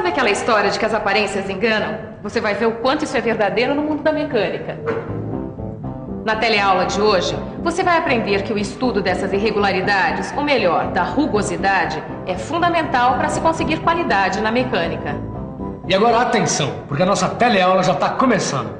Sabe aquela história de que as aparências enganam? Você vai ver o quanto isso é verdadeiro no mundo da mecânica. Na teleaula de hoje, você vai aprender que o estudo dessas irregularidades, ou melhor, da rugosidade, é fundamental para se conseguir qualidade na mecânica. E agora atenção, porque a nossa teleaula já está começando.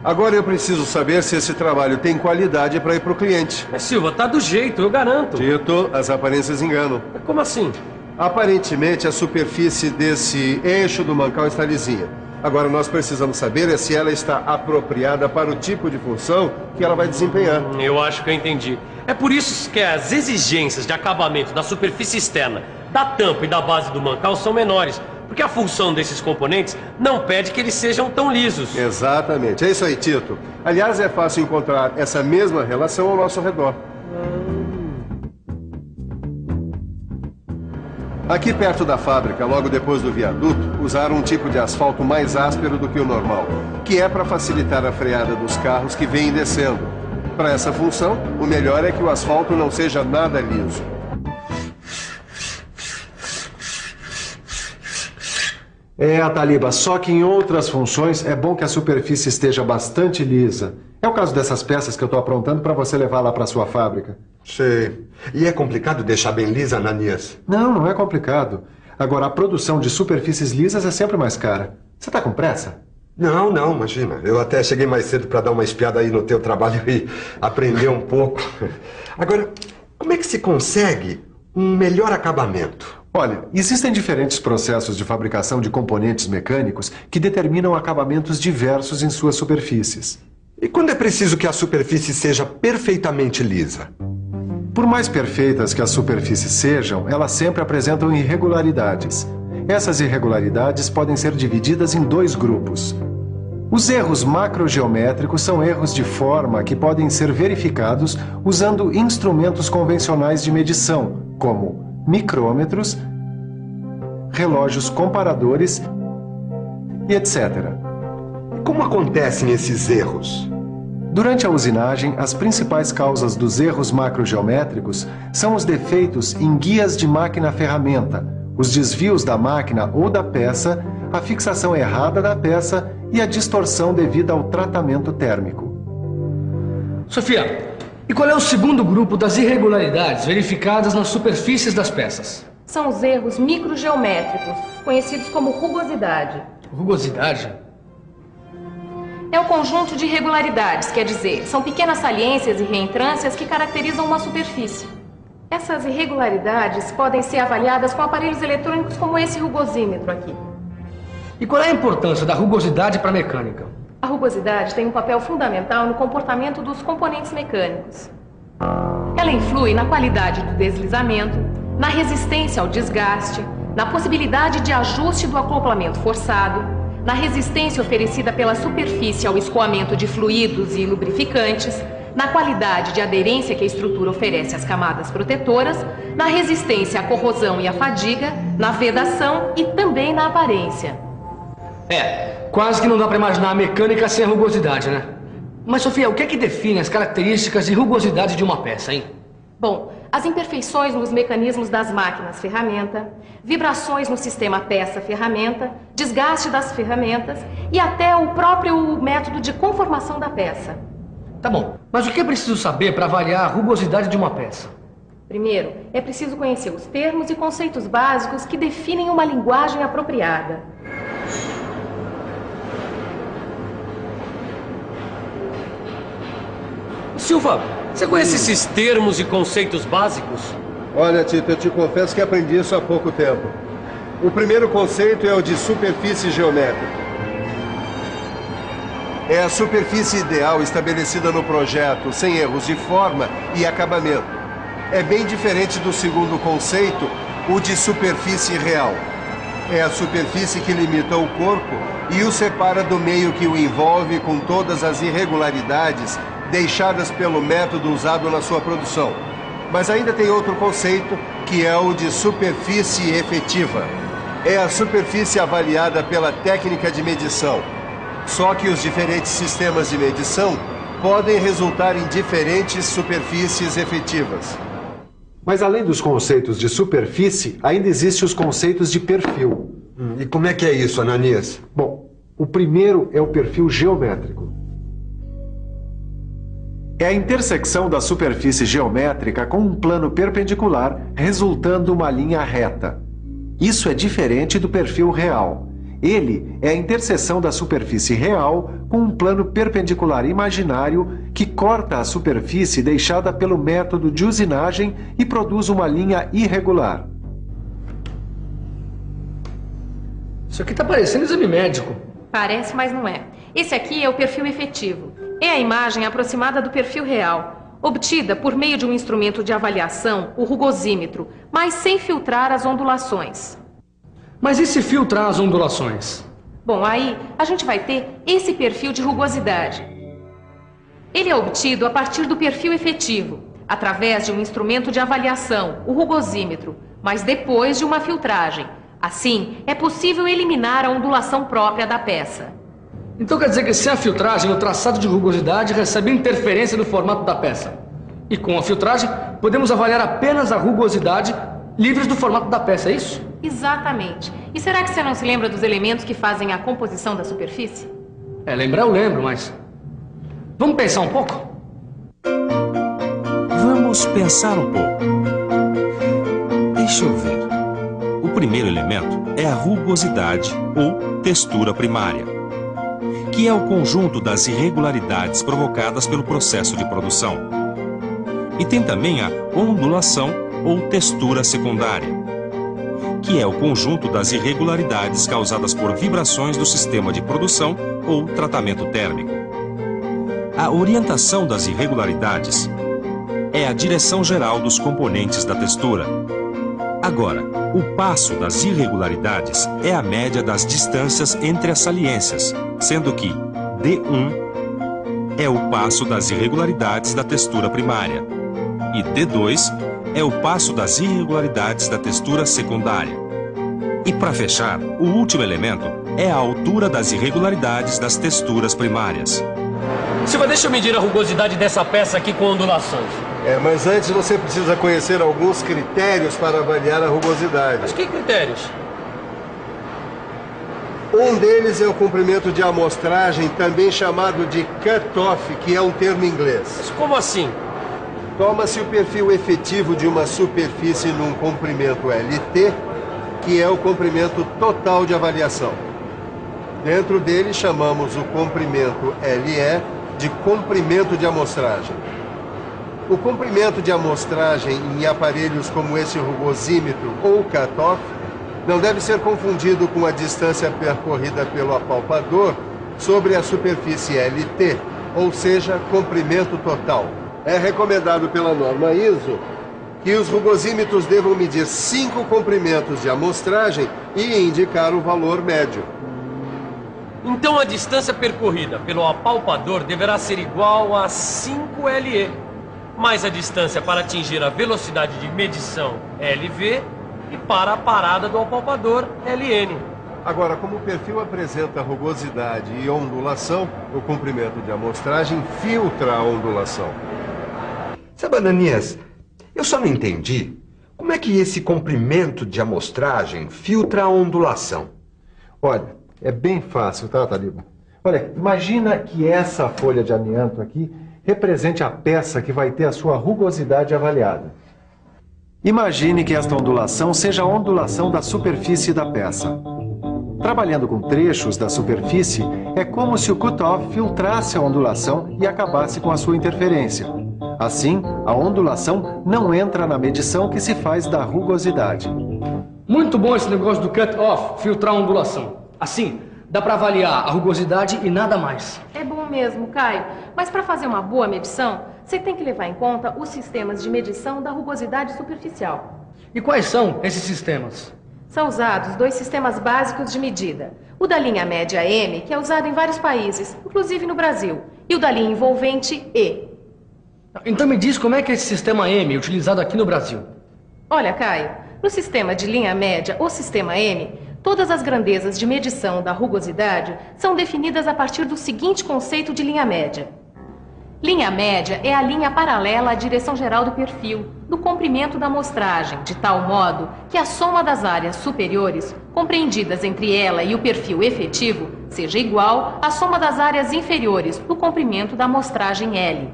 Agora eu preciso saber se esse trabalho tem qualidade para ir para o cliente. Mas Silva, tá do jeito, eu garanto. Tito, as aparências enganam. Como assim? Aparentemente a superfície desse eixo do mancal está lisinha. Agora nós precisamos saber se ela está apropriada para o tipo de função que ela vai desempenhar. Eu acho que eu entendi. É por isso que as exigências de acabamento da superfície externa, da tampa e da base do mancal são menores. Porque a função desses componentes não pede que eles sejam tão lisos. Exatamente, é isso aí, Tito. Aliás, é fácil encontrar essa mesma relação ao nosso redor. Aqui perto da fábrica, logo depois do viaduto, usaram um tipo de asfalto mais áspero do que o normal, que é para facilitar a freada dos carros que vêm descendo. Para essa função, o melhor é que o asfalto não seja nada liso. Taliba, só que em outras funções é bom que a superfície esteja bastante lisa. É o caso dessas peças que eu estou aprontando para você levar lá para sua fábrica. Sei. E é complicado deixar bem lisa, Ananias? Não, não é complicado. Agora, a produção de superfícies lisas é sempre mais cara. Você está com pressa? Não, imagina. Eu até cheguei mais cedo para dar uma espiada aí no teu trabalho e aprender um pouco. Agora, como é que se consegue um melhor acabamento? Olha, existem diferentes processos de fabricação de componentes mecânicos que determinam acabamentos diversos em suas superfícies. E quando é preciso que a superfície seja perfeitamente lisa? Por mais perfeitas que as superfícies sejam, elas sempre apresentam irregularidades. Essas irregularidades podem ser divididas em dois grupos. Os erros macrogeométricos são erros de forma que podem ser verificados usando instrumentos convencionais de medição, como micrômetros, relógios comparadores e etc. Como acontecem esses erros? Durante a usinagem, as principais causas dos erros macrogeométricos são os defeitos em guias de máquina-ferramenta, os desvios da máquina ou da peça, a fixação errada da peça e a distorção devida ao tratamento térmico. Sofia, e qual é o segundo grupo das irregularidades verificadas nas superfícies das peças? São os erros microgeométricos, conhecidos como rugosidade. Rugosidade? É um conjunto de irregularidades, quer dizer, são pequenas saliências e reentrâncias que caracterizam uma superfície. Essas irregularidades podem ser avaliadas com aparelhos eletrônicos como esse rugosímetro aqui. E qual é a importância da rugosidade para a mecânica? A rugosidade tem um papel fundamental no comportamento dos componentes mecânicos. Ela influi na qualidade do deslizamento, na resistência ao desgaste, na possibilidade de ajuste do acoplamento forçado, na resistência oferecida pela superfície ao escoamento de fluidos e lubrificantes, na qualidade de aderência que a estrutura oferece às camadas protetoras, na resistência à corrosão e à fadiga, na vedação e também na aparência. Quase que não dá para imaginar a mecânica sem a rugosidade, né? Mas, Sofia, o que é que define as características de rugosidade de uma peça, hein? Bom, as imperfeições nos mecanismos das máquinas-ferramenta, vibrações no sistema peça-ferramenta, desgaste das ferramentas e até o próprio método de conformação da peça. Tá bom, mas o que é preciso saber para avaliar a rugosidade de uma peça? Primeiro, é preciso conhecer os termos e conceitos básicos que definem uma linguagem apropriada. Silva, você conhece esses termos e conceitos básicos? Olha, Tito, eu te confesso que aprendi isso há pouco tempo. O primeiro conceito é o de superfície geométrica. É a superfície ideal estabelecida no projeto, sem erros de forma e acabamento. É bem diferente do segundo conceito, o de superfície real. É a superfície que limita o corpo e o separa do meio que o envolve com todas as irregularidades deixadas pelo método usado na sua produção. Mas ainda tem outro conceito, que é o de superfície efetiva. É a superfície avaliada pela técnica de medição. Só que os diferentes sistemas de medição podem resultar em diferentes superfícies efetivas. Mas além dos conceitos de superfície, ainda existem os conceitos de perfil. E como é que é isso, Ananias? Bom, o primeiro é o perfil geométrico. É a intersecção da superfície geométrica com um plano perpendicular, resultando uma linha reta. Isso é diferente do perfil real. Ele é a interseção da superfície real com um plano perpendicular imaginário que corta a superfície deixada pelo método de usinagem e produz uma linha irregular. Isso aqui tá parecendo exame médico. Parece, mas não é. Esse aqui é o perfil efetivo. É a imagem aproximada do perfil real, obtida por meio de um instrumento de avaliação, o rugosímetro, mas sem filtrar as ondulações. Mas e se filtrar as ondulações? Bom, aí a gente vai ter esse perfil de rugosidade. Ele é obtido a partir do perfil efetivo, através de um instrumento de avaliação, o rugosímetro, mas depois de uma filtragem. Assim, é possível eliminar a ondulação própria da peça. Então quer dizer que sem a filtragem, o traçado de rugosidade recebe interferência no formato da peça. E com a filtragem, podemos avaliar apenas a rugosidade livres do formato da peça, é isso? Exatamente. E será que você não se lembra dos elementos que fazem a composição da superfície? Lembrar eu lembro, mas... Vamos pensar um pouco? Vamos pensar um pouco. Deixa eu ver. O primeiro elemento é a rugosidade ou textura primária, que é o conjunto das irregularidades provocadas pelo processo de produção. E tem também a ondulação ou textura secundária, que é o conjunto das irregularidades causadas por vibrações do sistema de produção ou tratamento térmico. A orientação das irregularidades é a direção geral dos componentes da textura. Agora, o passo das irregularidades é a média das distâncias entre as saliências, sendo que D1 é o passo das irregularidades da textura primária e D2 é o passo das irregularidades da textura secundária. E para fechar, o último elemento é a altura das irregularidades das texturas primárias. Silva, deixa eu medir a rugosidade dessa peça aqui com ondulações. Mas antes você precisa conhecer alguns critérios para avaliar a rugosidade. Mas que critérios? Um deles é o comprimento de amostragem, também chamado de cut-off, que é um termo inglês. Mas como assim? Toma-se o perfil efetivo de uma superfície num comprimento LT, que é o comprimento total de avaliação. Dentro dele chamamos o comprimento LE de comprimento de amostragem. O comprimento de amostragem em aparelhos como esse rugosímetro ou cut-off não deve ser confundido com a distância percorrida pelo apalpador sobre a superfície LT, ou seja, comprimento total. É recomendado pela norma ISO que os rugosímetros devam medir 5 comprimentos de amostragem e indicar o valor médio. Então a distância percorrida pelo apalpador deverá ser igual a 5 LE, mais a distância para atingir a velocidade de medição LV e para a parada do apalpador LN. Agora, como o perfil apresenta rugosidade e ondulação, o comprimento de amostragem filtra a ondulação. Sabe, Ananias, eu só não entendi como é que esse comprimento de amostragem filtra a ondulação. Olha, é bem fácil, tá, Taliba? Olha, imagina que essa folha de amianto aqui represente a peça que vai ter a sua rugosidade avaliada. Imagine que esta ondulação seja a ondulação da superfície da peça. Trabalhando com trechos da superfície, é como se o cut-off filtrasse a ondulação e acabasse com a sua interferência. Assim, a ondulação não entra na medição que se faz da rugosidade. Muito bom esse negócio do cut-off, filtrar a ondulação. Assim, dá para avaliar a rugosidade e nada mais. É bom mesmo, Caio. Mas para fazer uma boa medição, você tem que levar em conta os sistemas de medição da rugosidade superficial. E quais são esses sistemas? São usados 2 sistemas básicos de medida. O da linha média M, que é usado em vários países, inclusive no Brasil, e o da linha envolvente E. Então me diz como é que é esse sistema M utilizado aqui no Brasil. Olha, Caio, no sistema de linha média, ou sistema M, todas as grandezas de medição da rugosidade são definidas a partir do seguinte conceito de linha média. Linha média é a linha paralela à direção geral do perfil, do comprimento da amostragem, de tal modo que a soma das áreas superiores, compreendidas entre ela e o perfil efetivo, seja igual à soma das áreas inferiores do comprimento da amostragem L.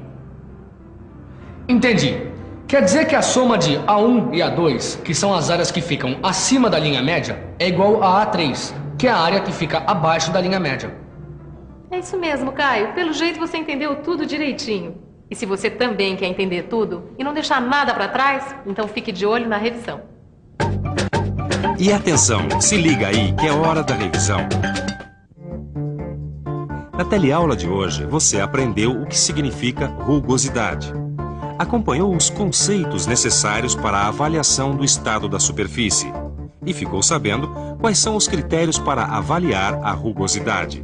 Entendi. Quer dizer que a soma de A1 e A2, que são as áreas que ficam acima da linha média, é igual a A3, que é a área que fica abaixo da linha média. É isso mesmo, Caio. Pelo jeito você entendeu tudo direitinho. E se você também quer entender tudo e não deixar nada para trás, então fique de olho na revisão. E atenção, se liga aí que é hora da revisão. Na teleaula de hoje, você aprendeu o que significa rugosidade. Acompanhou os conceitos necessários para a avaliação do estado da superfície. E ficou sabendo quais são os critérios para avaliar a rugosidade.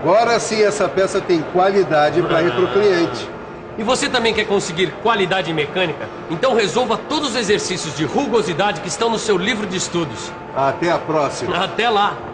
Agora sim essa peça tem qualidade para ir para o cliente. E você também quer conseguir qualidade mecânica? Então resolva todos os exercícios de rugosidade que estão no seu livro de estudos. Até a próxima. Até lá!